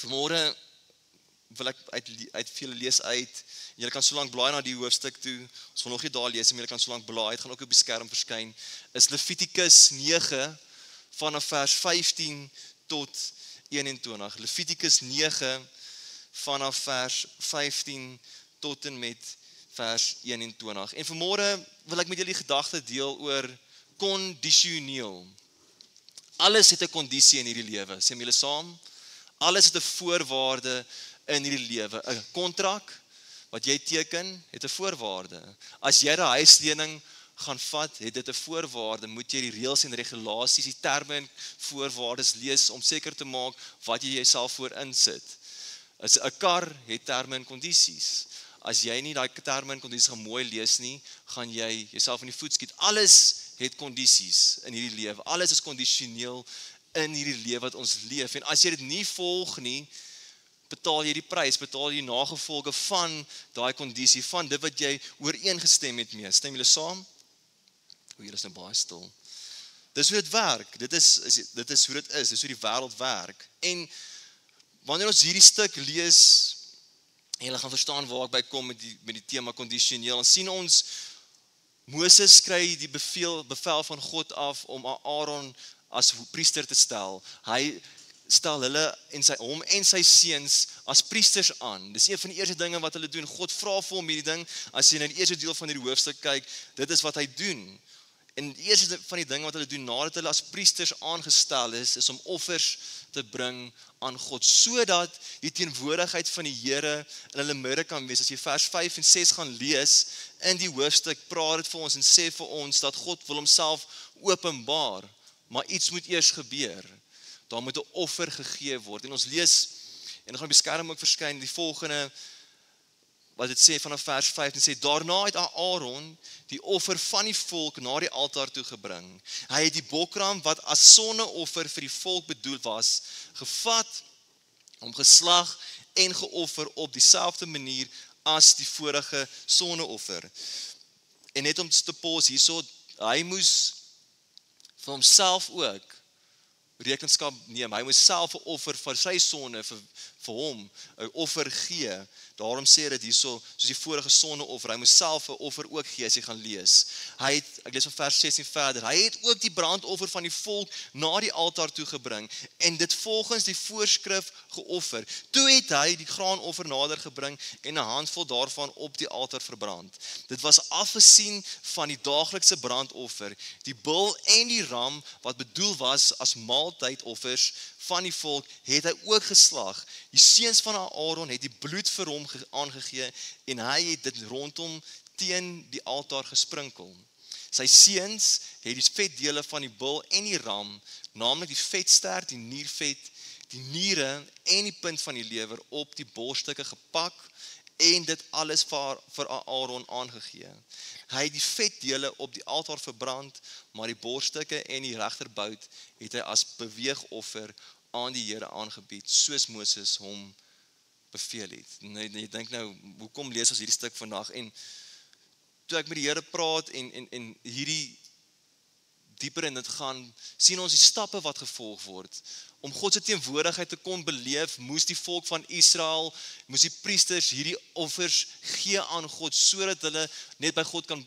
Vanmôre wil ek uit vir julle lees uit. Julle kan so lank blaai na die hoofstuk toe. Ons gaan nog nie daar lees, maar julle kan so lank blaai. Het gaan ook op die skerm verskyn. Is Levitikus 9 vanaf vers 15 tot 21. Levitikus 9 vanaf vers 15 tot en met vers 21. En vanmôre wil ek met julle die gedagte deel oor kondisioneel. Alles het 'n kondisie in hierdie lewe. Sê julle saam? Alles het 'n voorwaarde in hierdie lewe. 'n Kontrak wat jy teken, het 'n voorwaarde. As jy 'n huislening gaan vat, het dit 'n voorwaarde. Moet jy die reëls en regulasies, die terme en voorwaardes lees om seker te maak wat jy jouself voor insit. As 'n kar het terme en kondisies. As jy nie daai terme en kondisies gaan mooi lees nie, gaan jy jouself in die voet skiet. Alles het kondisies in hierdie lewe. Alles is kondisioneel in hierdie lewe wat ons leef. En as jy dit nie volg nie, betaal jy die prys, betaal jy die nagevolge van daai kondisie, van dit wat jy ooreengestem het mee. Stem julle saam? Hier is nou baie stil. Dis hoe dit werk. Dit is hoe dit is. Dis hoe die wêreld werk. En wanneer ons hierdie stuk lees, en julle gaan verstaan waar ek by kom met die tema kondisioneel, dan sien ons Moses kry die bevel van God af om Aaron as priester te stel. Hy stel hom en sy seuns as priesters aan. Dis een van die eerste dinge wat hulle doen. God vra vir hom hierdie ding. As jy na die eerste deel van hierdie hoofstuk kyk, dit is wat hy doen. En die eerste van die dinge wat hulle doen nadat hulle as priesters aangestel is om offers te bring aan God, sodat die teenwoordigheid van die Here in hulle midde kan wees. As jy vers 5 en 6 gaan lees in die hoofstuk, praat dit vir ons en sê vir ons dat God wil homself openbaar, maar iets moet eers gebeur. Daar moet 'n offer gegee word. En ons lees, en dan gaan op die skerm ook verskyn, die volgende, wat dit sê vanaf vers 5, en sê, daarna het Aaron die offer van die volk na die altaar toe gebring. Hy het die bokram wat as sonneoffer vir die volk bedoel was, gevat, hom geslag en geoffer op dieselfde manier as die vorige sonneoffer. En net om te pause hierso, hy moes vir homself ook rekenskap neem. Hy moes self 'n offer vir sy sonde, vir hom 'n offer gee. Daarom sê dit hierso, soos die vorige sondeoffer, hy moes self 'n offer ook gee as jy gaan lees. Ek lees van vers 16 verder, hy het ook die brandoffer van die volk na die altaar toe gebring en dit volgens die voorskrif geoffer. Toe het hy die graanoffer nader gebring en 'n handvol daarvan op die altaar verbrand. Dit was afgesien van die daaglikse brandoffer, die bul en die ram wat bedoel was as maaltydoffers van die volk, het hy ook geslag. Die seuns van Aaron het die bloed vir hom aangegee en hy het dit rondom teen die altaar gesprinkel. Sy seuns het die vetdele van die bul en die ram, naamlik die vetstert, die niervet, die niere en die punt van die lewer op die borsstukke gepak en dit alles vir Aaron aangegee. Hy het die vetdele op die altaar verbrand, maar die borsstukke en die regterbout het hy as beweegoffer aan die Here aangebied, soos Moses hom beveel het. Jy dink nou, hoekom lees ons hierdie stuk vandag? En toe ek met die Here praat en hierdie dieper in dit gaan, sien ons die stappe wat gevolg word. Om God se teenwoordigheid te kon beleef, moes die volk van Israel, moes die priesters hierdie offers gee aan God, sodat hulle net by God kan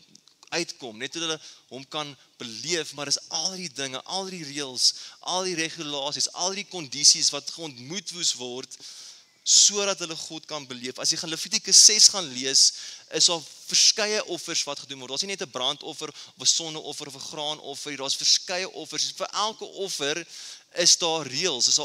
uitkom, net hulle hom kan beleef, maar is al die dinge, al die reëls, al die regulasies, al die kondisies wat geontmoet moes word, sodat hulle God kan beleef. As jy gaan Levitikus 6 gaan lees, is daar verskeie offers wat gedoen word. Daar is nie net 'n brandoffer of 'n sonneoffer of 'n graanoffer, daar is verskeie offers. Vir elke offer is daar reëls, is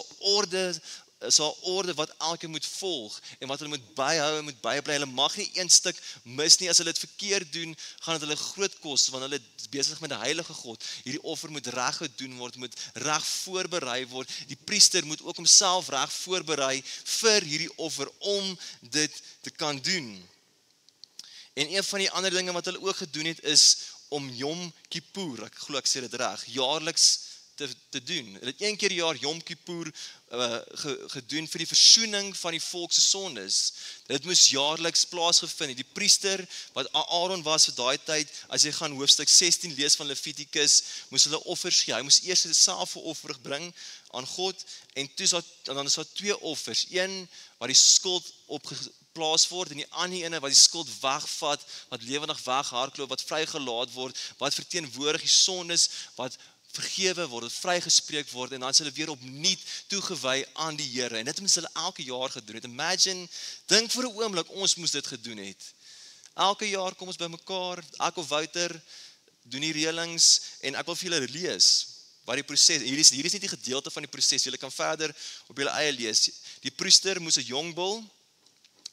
daar orde wat elkeen moet volg en wat hulle moet byhou en moet bybly. Hulle mag nie een stuk mis nie. As hulle dit verkeerd doen, gaan dit hulle groot kos, want hulle is besig met 'n heilige God. Hierdie offer moet reg gedoen word, moet reg voorberei word. Die priester moet ook homself reg voorberei vir hierdie offer om dit te kan doen. En een van die ander dinge wat hulle ook gedoen het is om Yom Kippur, ek glo ek sê dit reg, jaarliks te doen. Hulle het 1 keer per jaar Yom Kippur gedoen vir die versoening van die volk se sondes. Dit moes jaarliks plaasgevind. Die priester wat Aaron was vir daai tyd, as jy gaan hoofstuk 16 lees van Levitikus, moes hulle offers gee. Hy moes eers self 'n offer bring aan God en dan is daar 2 offers. Een waar die skuld opgeplaas word en die ander ene wat die skuld wegvat, wat lewendig weghardloop, wat vrygelaat word, wat verteenwoordig die sondes wat vergewe word, wat vrygespreek word en dan is hulle weer opnuut toegewy aan die Here. En dit moes hulle elke jaar gedoen het. Imagine, dink vir 'n oomblik ons moes dit gedoen het. Elke jaar kom ons bymekaar, ek of Wouter doen die reëlings en ek wil vir julle lees wat die proses. Hier is net die gedeelte van die proses. Julle kan verder op julle eie lees. Die priester moes 'n jong bul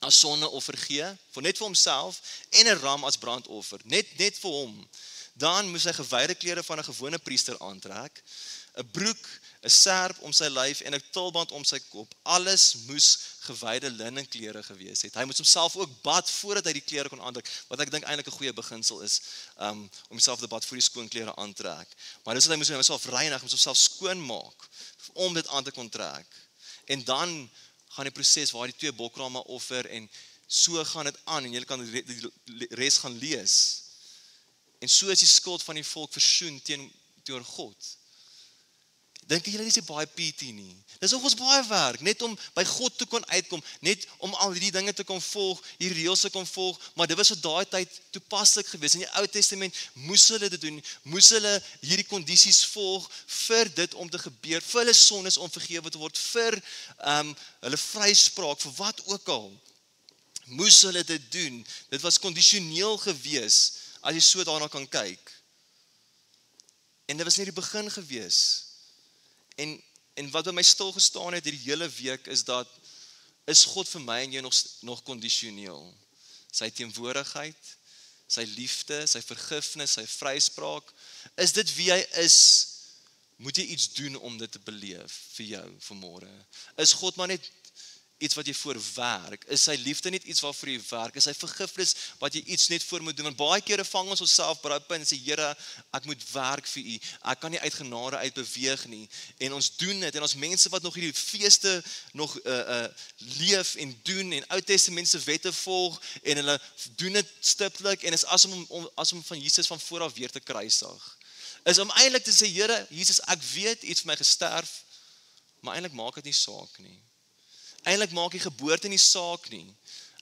as sondeoffer gee, net vir homself en 'n ram as brandoffer, net vir hom. Dan moes hy gewyde klere van 'n gewone priester aantrek, 'n broek, 'n serp om sy lyf en 'n tulband om sy kop. Alles moes gewyde linnenklere gewees het. Hy moes homself ook bad voordat hy die klere kon aantrek, wat ek dink eintlik 'n goeie beginsel is, om homself te bad voor die skoon klere aantrek. Maar dis wat hy moes homself reinig, moes homself skoon maak om dit aan te kon trek. En dan gaan die proses waar die 2 bokramme offer en so gaan dit aan en jy kan die res gaan lees. En so is die skuld van die volk versoen teenoor God. Dink julle dis nie baie pity nie. Dis ook ons baie werk, net om by God te kon uitkom, net om al hierdie dinge te kon volg, die reëls te kon volg, maar dit was vir daai tyd toepaslik geweest. In die Ou Testament moes hulle dit doen, moes hulle hierdie kondisies volg vir dit om te gebeur, vir hulle sondes om vergewe te word, vir hulle vryspraak, vir wat ook al. Moes hulle dit doen. Dit was kondisioneel geweest, as jy so daarna kan kyk. En dit was net die begin geweest. En wat by my stil gestaan het hierdie hele week is God vir my en jy nog kondisioneel. Sy teenwoordigheid, sy liefde, sy vergifnis, sy vryspraak. Is dit wie hy is? Moet jy iets doen om dit te beleef vir jou vanmôre? Is God maar net iets wat jy voor werk? Is sy liefde net iets waarvoor jy werk? Is sy vergifnis wat jy iets net voor moet doen? Want baie kere vang ons onsself beroep en sê, Here, ek moet werk vir u. Ek kan nie uit genade uit beweeg nie. En ons doen dit en ons mense wat nog hierdie feeste nog leef en doen en Ou Testamentiese wette volg en hulle doen dit stiptelik en is as om van Jesus van voor af weer te kruisig. Is om eintlik te sê, Here, Jesus, ek weet iets vir my gesterf, maar eintlik maak dit nie saak nie. Eintlik maak die geboorte nie saak nie.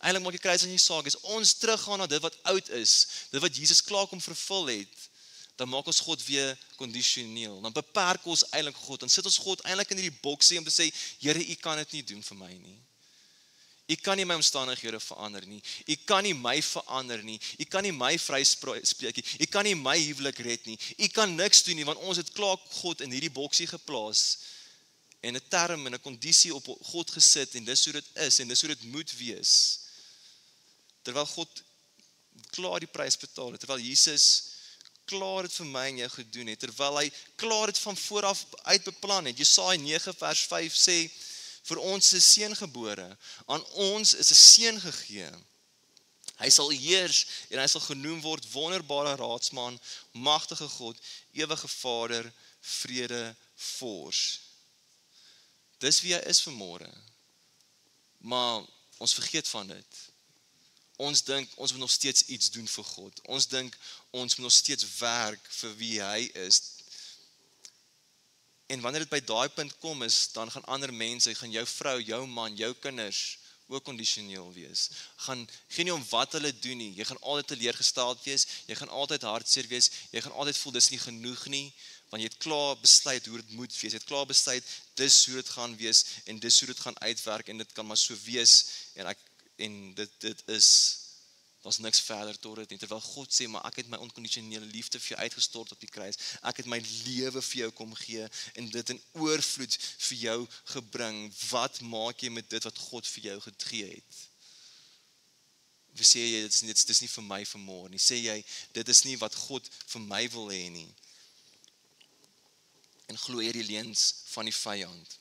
Eintlik maak die kruising nie saak. As ons teruggaan na dit wat oud is, dit wat Jesus klaar kom vervul het, dan maak ons God weer kondisioneel. Dan beperk ons eintlik God. Dan sit ons God eintlik in hierdie boksie om te sê, Here, u kan dit nie doen vir my nie. U kan nie my omstandighede verander nie. U kan nie my verander nie. U kan nie my vryspreek nie. U kan nie my huwelik red nie. U kan niks doen nie, want ons het klaar God in hierdie boksie geplaas. En 'n term en 'n kondisie op God gesit en dis hoe dit is en dis hoe dit moet wees. Terwyl God klaar die prys betaal het, terwyl Jesus klaar dit vir my en jou gedoen het, terwyl hy klaar dit van vooraf uitbeplan het. Jesaja 9 vers 5 sê, vir ons is 'n seun gebore, aan ons is 'n seun gegee. Hy sal heers en hy sal genoem word wonderbare raadsman, magtige God, ewige Vader, vrede vors. Dis wie hy is vanmôre. Maar ons vergeet van dit. Ons dink ons moet nog steeds iets doen vir God. Ons dink ons moet nog steeds werk vir wie hy is. En wanneer dit by daai punt kom is, dan gaan ander mense, gaan jou vrou, jou man, jou kinders ook kondisioneel wees. Geen nie om wat hulle doen nie. Jy gaan altyd teleurgesteld wees, jy gaan altyd hartseer wees, jy gaan altyd voel dis nie genoeg nie. Want jy het klaar besluit hoe dit moet wees. Jy het klaar besluit dis hoe dit gaan wees en dis hoe dit gaan uitwerk en dit kan maar so wees en dit is daar's niks verder tot dit nie. Terwyl God sê, maar ek het my onkondisionele liefde vir jou uitgestort op die kruis. Ek het my lewe vir jou kom gee en dit in oorvloed vir jou gebring. Wat maak jy met dit wat God vir jou gegee het? Of sê jy dis nie vir my vanmôre nie? Sê jy dit is nie wat God vir my wil hê nie? En glo hierdie leuns van die vyand.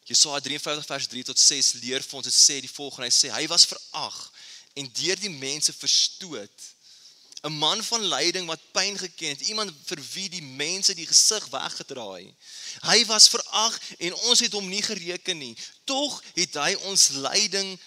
Jesaja 53 vers 3 tot 6 leer vir ons, dit sê die volgende, hy sê, hy was verag en deur die mense verstoot. 'n man van lyding wat pyn geken het, iemand vir wie die mense die gesig weggedraai. Hy was verag en ons het hom nie gereken nie. Tog het hy ons lyding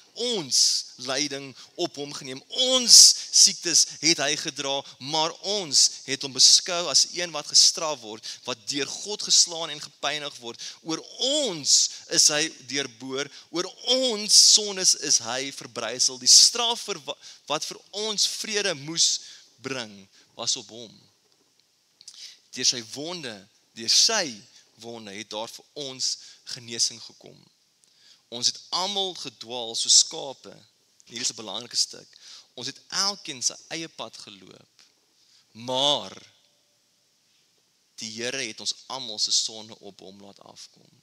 op hom geneem. Ons siektes het hy gedra, maar ons het hom beskou as een wat gestraf word, wat deur God geslaan en gepynig word. Oor ons is hy deurboor, oor ons sondes is hy verbrysel. Die straf wat vir ons vrede moes bring, was op hom. Deur sy wonde het daar vir ons genesing gekom. Ons het almal gedwaal so skape. Hier is 'n belangrike stuk. Ons het elkeen sy eie pad geloop. Maar die Here het ons almal se sonde op hom laat afkom.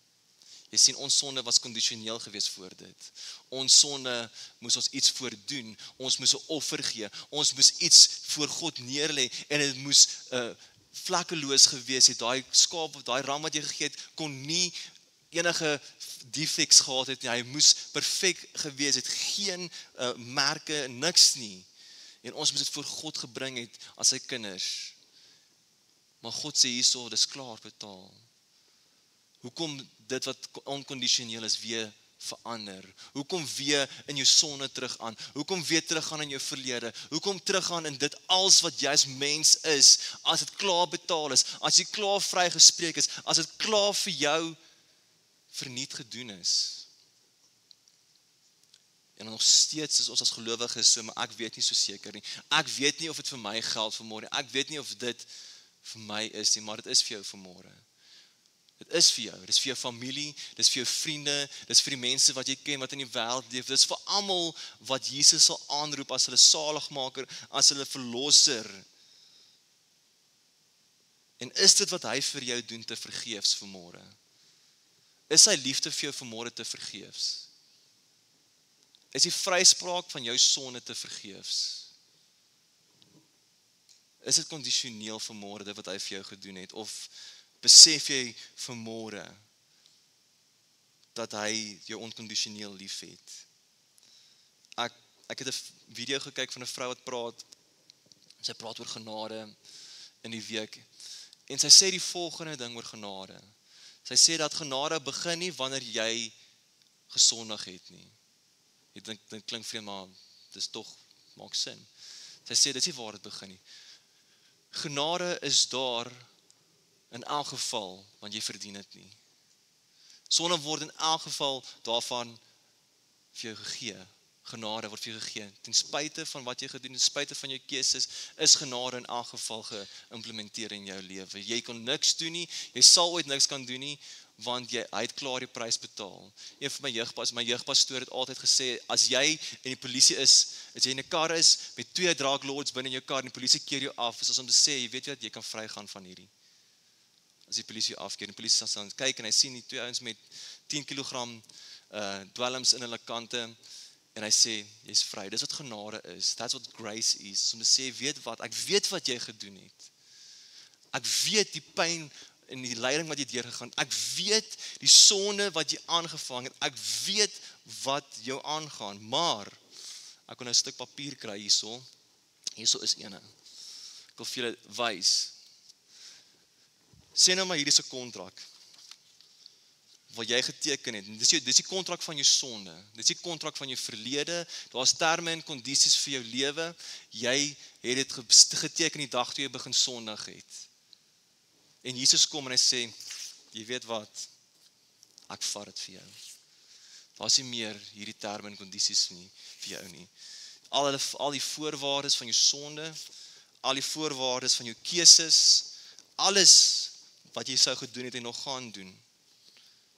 Jy sien, ons sonde was kondisioneel gewees voor dit. Ons sonde moes ons iets voordoen. Ons moes 'n offer gee. Ons moes iets voor God neerlê en dit moes vlekkeloos gewees het. Daai skaap of daai ram wat jy gegee het, kon nie enige defects gehad het nie. Hy moes perfek gewees het, geen merke, niks nie. En ons moes dit voor God gebring het as sy kinders. Maar God sê hierso, dis klaar betaal. Hoekom dit wat onkondisioneel is weer verander? Hoekom weer in jou sonde terug aan? Hoekom weer teruggaan in jou verlede? Hoekom teruggaan in dit als wat jy as mens is, as dit klaar betaal is, as jy klaar vrygespreek is, as dit klaar vir jou verniet gedoen is? En nog steeds is ons as gelowiges so, maar ek weet nie so seker nie. Ek weet nie of dit vir my geld vanmôre, ek weet nie of dit vir my is nie, maar dit is vir jou vanmôre. Dit is vir jou, dit is vir jou familie, dit is vir jou vriende, dit is vir die mense wat jy ken, wat in die wêreld leef, dit is vir almal wat Jesus sal aanroep as hulle saligmaker, as hulle verlosser. En is dit wat hy vir jou doen te vergeefs vanmôre? Is sy liefde vir jou vanmôre te vergeefs? Is die vryspraak van jou sonde te vergeefs? Is dit kondisioneel vanmôre dit wat hy vir jou gedoen het, of besef jy vanmôre dat hy jou onkondisioneel liefhet? Ek het 'n video gekyk van 'n vrou wat praat. Sy praat oor genade in die week. En sy sê die volgende ding oor genade. Sy sê dat genade begin nie wanneer jy gesondig het nie. Ek dink dit klink vreemd, maar dis tog maak sin. Sy sê dis nie waar dit begin nie. Genade is daar in elk geval, want jy verdien dit nie. Sonde word in elk geval daarvan vir jou gegee. Genade word vir jou gegee. Ten spyte van wat jy gedoen het, ten spyte van jou keuses, is genade in elk geval geïmplementeer in jou lewe. Jy kan niks doen nie, jy sal ooit niks kan doen nie, want hy het klaar die prys betaal. Een van my jeugpastoor het altyd gesê, as jy in die polisie is jy in 'n kar is, met 2 drug lords binne in jou kar, en die polisie keer jou af, is as om te sê, jy weet wat, jy kan vrygaan van hierdie. As die polisie afkeer, die polisie staan kyk, en hy sien die 2 ouens met 10 kg dwelms in hulle kante, en hy sê, jy's vry. Dis wat genade is. That's what grace is. Om te sê, ek weet wat jy gedoen het. Ek weet die pyn en die lyding wat jy deurgegaan. Ek weet die sonde wat jy aangevang het. Ek weet wat jou aangaan. Maar ek kon 'n stuk papier kry hierso. Hierso is eene. Ek wil vir julle wys. Sê nou maar hierdie is 'n kontrak wat jy geteken het. Dis die kontrak van jou sonde. Dis die kontrak van jou verlede. Daar's terme en kondisies vir jou lewe. Jy het dit geteken die dag toe jy begin sondig het. En Jesus kom en hy sê, jy weet wat? Ek vat dit vir jou. Daar's nie meer hierdie terme en kondisies nie vir jou nie. Al die voorwaardes van jou sonde, al die voorwaardes van jou keuses, alles wat jy sou gedoen het en nog gaan doen,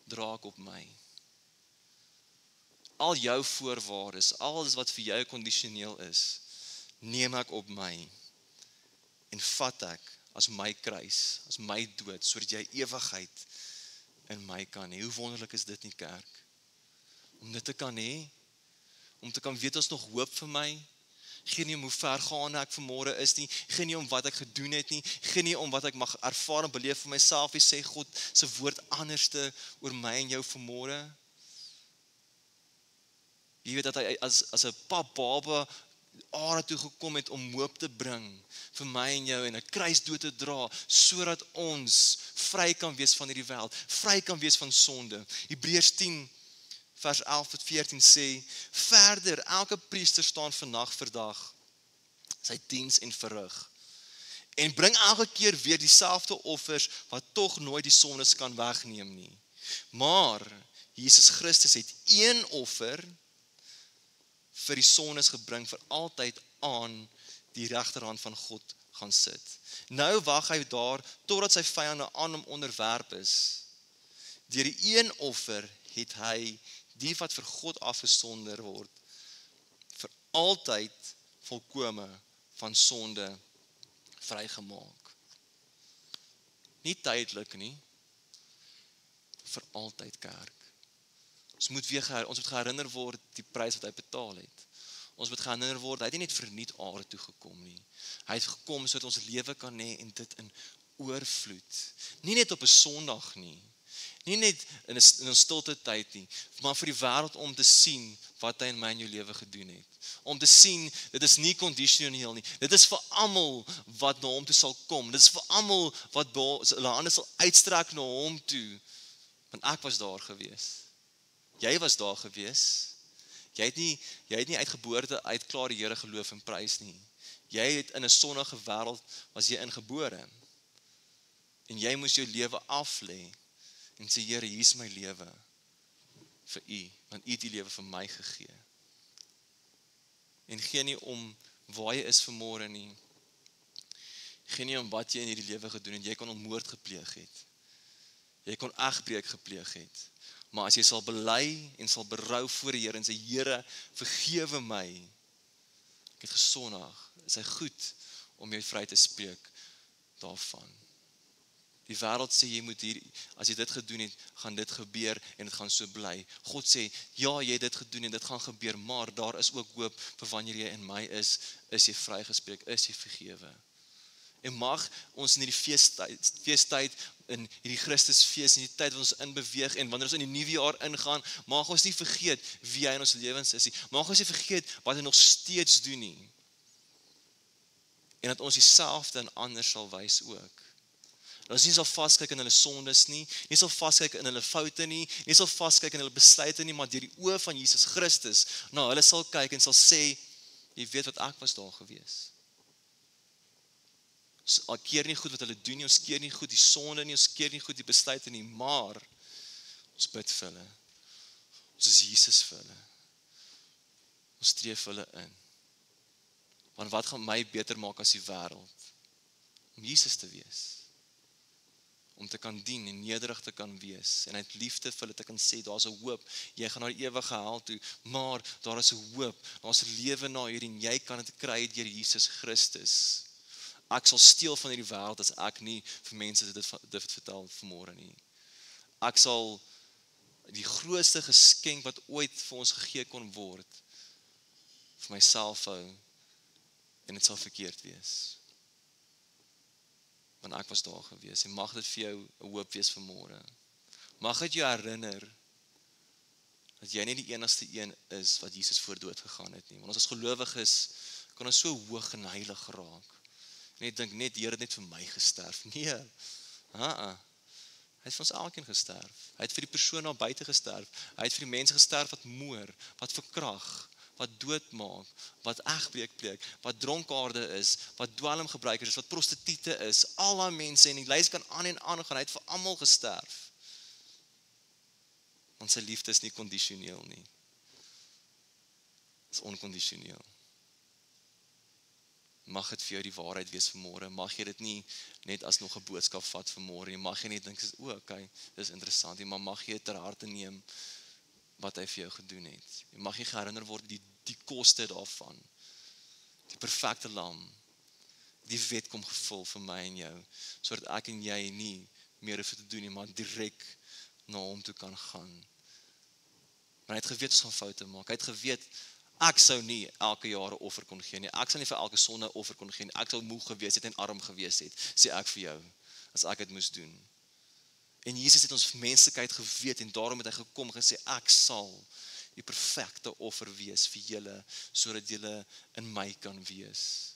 dra ek op my. Al jou voorwaardes, alles wat vir jou kondisioneel is, neem ek op my en vat ek as my kruis, as my dood, sodat jy ewigheid in my kan hê. Hoe wonderlik is dit nie, kerk? Om dit te kan hê, om te kan weet ons nog hoop vir my, geen nie om hoe vergaande ek vanmôre is nie, geen nie om wat ek gedoen het nie, geen nie om wat ek mag ervaar en beleef vir myself, jy sê God se woord anderste oor my en jou vanmôre. Jy weet dat hy as 'n pap baba aarde toe gekom het om hoop te bring vir my en jou en 'n kruisdood te dra, sodat ons vry kan wees van hierdie wêreld, vry kan wees van sonde. Hebreërs 10 vers 11 tot 14 sê, verder, elke priester staan van nag vir dag sy diens en verrig. En bring elke keer weer dieselfde offers wat tog nooit die sondes kan wegneem nie. Maar Jesus Christus het een offer vir die sondes gebring vir altyd aan die regterhand van God gaan sit. Nou wag hy daar totdat sy vyande aan hom onderwerp is. Deur die een offer het hy die wat vir God afgesonder word vir altyd volkome van sonde vrygemaak. Nie tydelik nie, vir altyd kerk. Ons moet geherinner word die prys wat hy betaal het. Ons moet geherinner word, hy het nie net verniet aarde toe gekom nie. Hy het gekom sodat ons lewe kan hê en dit in oorvloed. Nie net op 'n Sondag nie. Nie net in 'n stilte tyd nie, maar vir die wêreld om te sien wat hy in my en jou lewe gedoen het. Om te sien, dit is nie kondisioneel nie. Dit is vir almal wat na hom toe sal kom. Dit is vir almal wat hulle hande sal uitstrek na hom toe. Want ek was daar gewees. Jy was daar gewees. Jy het nie uit geboorte uit klaar die Here geloof en prys nie. Jy het in 'n sondige wêreld was jy ingebore. En jy moes jou lewe af lê en sê, Here, hier is my lewe vir U, want U het die lewe vir my gegee. En gee nie om waar jy is vanmôre nie. Gee nie om wat jy in hierdie lewe gedoen het. Jy kon moord gepleeg het. Jy kon egbreek gepleeg het. Maar as jy sal bely en sal berou voor die Here en sê, Here, vergewe my. Ek het gesondig. Is hy goed om jou vry te spreek daarvan. Die wêreld sê jy moet hier, as jy dit gedoen het, gaan dit gebeur en dit gaan so bly. God sê, ja, jy het dit gedoen en dit gaan gebeur, maar daar is ook hoop vir wanneer jy in my is jy vrygespreek, is jy vergewe. En mag ons in hierdie feestyd, in hierdie Christusfees, in die tyd wat ons inbeweeg en wanneer ons in die nuwe jaar ingaan, mag ons nie vergeet wie hy in ons lewens is nie. Mag ons nie vergeet wat hy nog steeds doen nie. En dat ons dieselfde aan ander sal wys ook. Dat ons nie sal vaskyk in hulle sondes nie sal vaskyk in hulle foute nie sal vaskyk in hulle besluite nie, maar deur die oë van Jesus Christus, hulle sal kyk en sal sê, jy weet wat ek was daar gewees. Ons keer nie goed wat hulle doen nie, ons keer nie goed die sonde nie, ons keer nie goed die besluite nie, maar ons bid vir hulle. Ons is Jesus vir hulle. Ons tree vir hulle in. Want wat gaan my beter maak as die wêreld? Om Jesus te wees. Om te kan dien en nederig te kan wees. En uit liefde vir hulle te kan sê, daar is 'n hoop. Jy gaan na die ewige hel toe, maar daar is 'n hoop. Daar is 'n lewe na hierdie en jy kan dit kry deur Jesus Christus. Ek sal steel van hierdie wêreld as ek nie vir mense dit vertel vanmôre nie. Ek sal die grootste geskenk wat ooit vir ons gegee kon word vir myself hou en dit sal verkeerd wees. Want ek was daar gewees en mag dit vir jou 'n hoop wees vanmôre. Mag dit jou herinner dat jy nie die enigste een is wat Jesus voor dood gegaan het nie. Want ons as gelowiges kan ons so hoog en heilig raak. Net dink net die Here het net vir my gesterf. Nee. Hy het vir ons elkeen gesterf. Hy het vir die persoon daar buite gesterf. Hy het vir die mense gesterf wat moor, wat verkrag, wat doodmaak, wat egbreek pleeg, wat dronkaarde is, wat dwelmgebruikers is, wat prostituie is, al daai mense en die lys kan aan en aan gaan. Hy het vir almal gesterf. Want sy liefde is nie kondisioneel nie. Dit is onkondisioneel. Mag dit vir jou die waarheid wees vanmôre. Mag jy dit nie net as nog 'n boodskap vat vanmôre nie. Mag jy net dink, okay, dis interessant nie, maar mag jy ter harte neem wat hy vir jou gedoen het. Jy mag jy herinner word die koste daarvan. Die perfekte lam. Die wet kom gevul vir my en jou, sodat ek en jy nie meer hoef te doen nie, maar direk na hom toe kan gaan. Maar hy het geweet ons gaan foute maak. Hy het geweet ek sou nie elke jaar 'n offer kon gee nie. Ek sou nie vir elke sonde 'n offer kon gee nie. Ek sou moeg gewees het en arm gewees het, sê ek vir jou, as ek dit moes doen. En Jesus het ons menslikheid geweet en daarom het hy gekom en gesê ek sal die perfekte offer wees vir julle, sodat julle in my kan wees,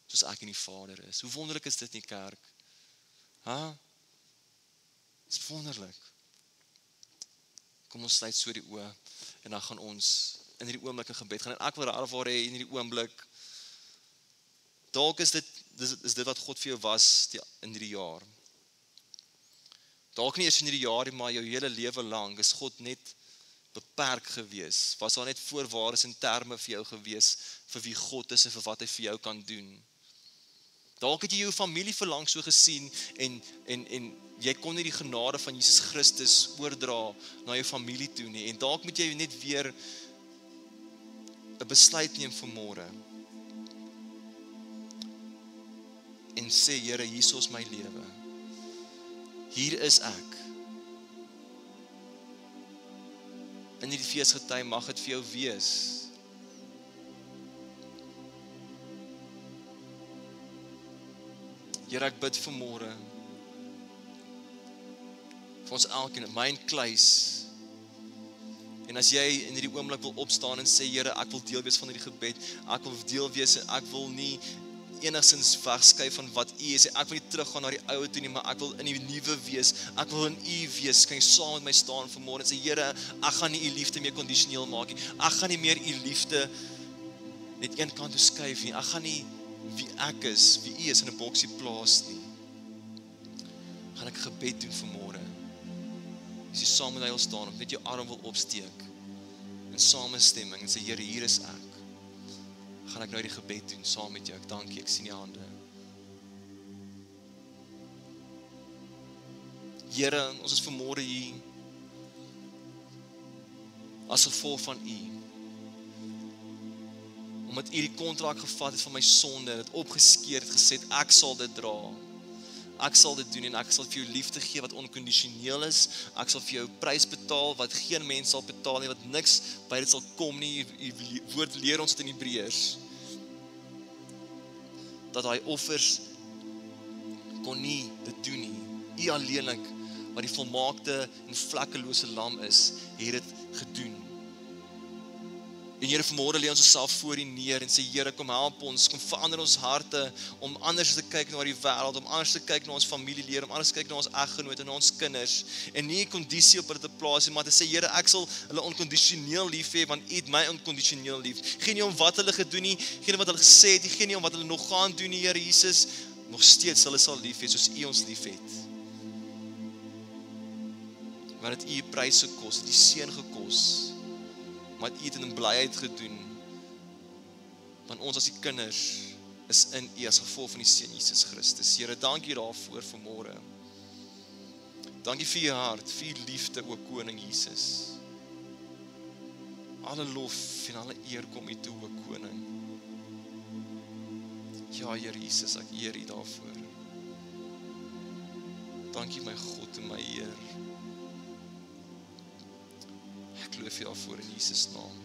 soos ek in die Vader is. Hoe wonderlik is dit nie, kerk? Dit is wonderlik. Kom ons sluit so die oë, en dan gaan ons in hierdie oomblik in gebed gaan, en ek wil raar hê in hierdie oomblik, dalk is dit wat God vir jou was in hierdie jaar. Dalk nie eers in hierdie jaar, maar jou hele lewe lang is God net beperk gewees. Was daar net voorwaardes en terme vir jou gewees, vir wie God is en vir wat hy vir jou kan doen. Dalk het jy jou familie verlang so gesien, en jy kon nie die genade van Jesus Christus oordra na jou familie toe nie, en dalk moet jy net weer 'n besluit neem vanmôre, en sê, Here, hier is my lewe. Hier is ek. In hierdie feesgety mag dit vir jou wees. Here, ek bid vanmôre vir ons elkeen, my en Kluis. En as jy in hierdie oomblik wil opstaan en sê, Here, ek wil deel wees van hierdie gebed, ek wil deel wees en ek wil nie enigstens wegskuif van wat U is, ek wil nie teruggaan na die ou toe nie, maar ek wil in die nuwe wees, ek wil in U wees, kan jy saam met my staan vanmôre en sê, Here, ek gaan nie U liefde meer kondisioneel maak nie, ek gaan nie meer U liefde net een kant toe skuif nie, ek gaan nie wie ek is, wie U is in 'n boksie plaas nie. Gaan ek gebed doen vanmôre. As jy saam met my wil staan, of net jou arm wil opsteek, in samestemming, en sê, Here, hier is ek. Gaan ek nou die gebed doen, saam met jou, ek dankie, ek sien die hande. Here, ons is vanmôre hier, as gevolg van U, omdat U die kontrak gevat het van my sonde, het opgeskeer het, gesê, ek sal dit dra. Ek sal dit doen en ek sal vir jou liefde gee wat onkondisioneel is. Ek sal vir jou prys betaal wat geen mens sal betaal nie, wat niks by dit sal kom nie. Die woord leer ons dit in Hebreërs. Dat hy offers kon nie dit doen nie. U alleenlik, wat die volmaakte en vlekkelose lam is, het dit gedoen. En Here, vanmôre lê ons onsself voor U neer en sê, Here, kom help ons, kom verander ons harte om anders te kyk na die wêreld, om anders te kyk na ons familielede, om anders te kyk na ons eggenoot en na ons kinders, en nie 'n kondisie op hulle te plaas nie, maar te sê, Here, ek sal hulle onkondisioneel lief hê, want U het my onkondisioneel lief. Geen nie om wat hulle gedoen nie, geen nie wat hulle gesê het, geen nie om wat hulle nog gaan doen nie, Here Jesus, nog steeds hulle sal lief hê soos U ons lief het. Want dit U prys gekos, dit U seën gekos. Maar U het in blyheid gedoen, want ons as die kinders is in U as gevolg van die Seun Jesus Christus. Here, dankie daarvoor vanmôre. Dankie vir U hart, vir U liefde, o Koning Jesus. Alle lof en alle eer kom U toe, o Koning. Ja, Here Jesus, ek eer U daarvoor. Dankie my God en my Heer. Ek loof U daarvoor in Jesus naam.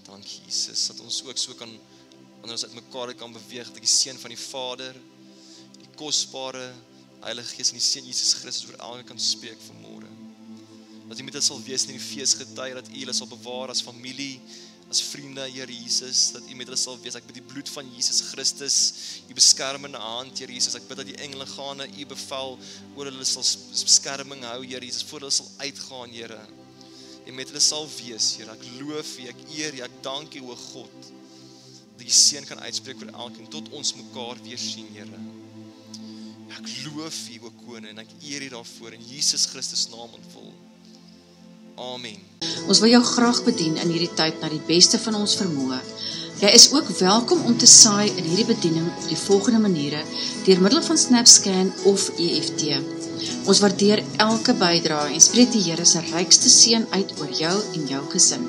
Dankie Jesus, dat ons ook so kan, wanneer ons uit mekaar kan beweeg, dat die seën van die Vader, die kosbare Heilige Gees en die Seun Jesus Christus oor elkeen kan spreek vanmôre. Dat U met hulle sal wees in die feesgety, dat U hulle sal bewaar as familie, as vriende, Here Jesus, dat U met hulle sal wees. Ek bid die bloed van Jesus Christus, U beskermende hand, Here Jesus. Ek bid dat die engelegane U bevel oor hulle sal beskerming hou, Here Jesus, voor hulle sal uitgaan, Here. En met hulle sal wees, Here. Ek loof U, ek eer U, ek dank U, o God, dat U seën kan uitspreek vir elkeen, tot ons mekaar weer sien, Here. Ek loof U, o Koning, en ek eer U daarvoor in Jesus Christus naam ontvul. Amen. Ons wil jou graag bedien in hierdie tyd na die beste van ons vermoë. Jy is ook welkom om te saai in hierdie bediening op die volgende maniere, deur middel van SnapScan of EFT. Ons waardeer elke bydrae en spreek die Here se rykste seën uit oor jou en jou gesin.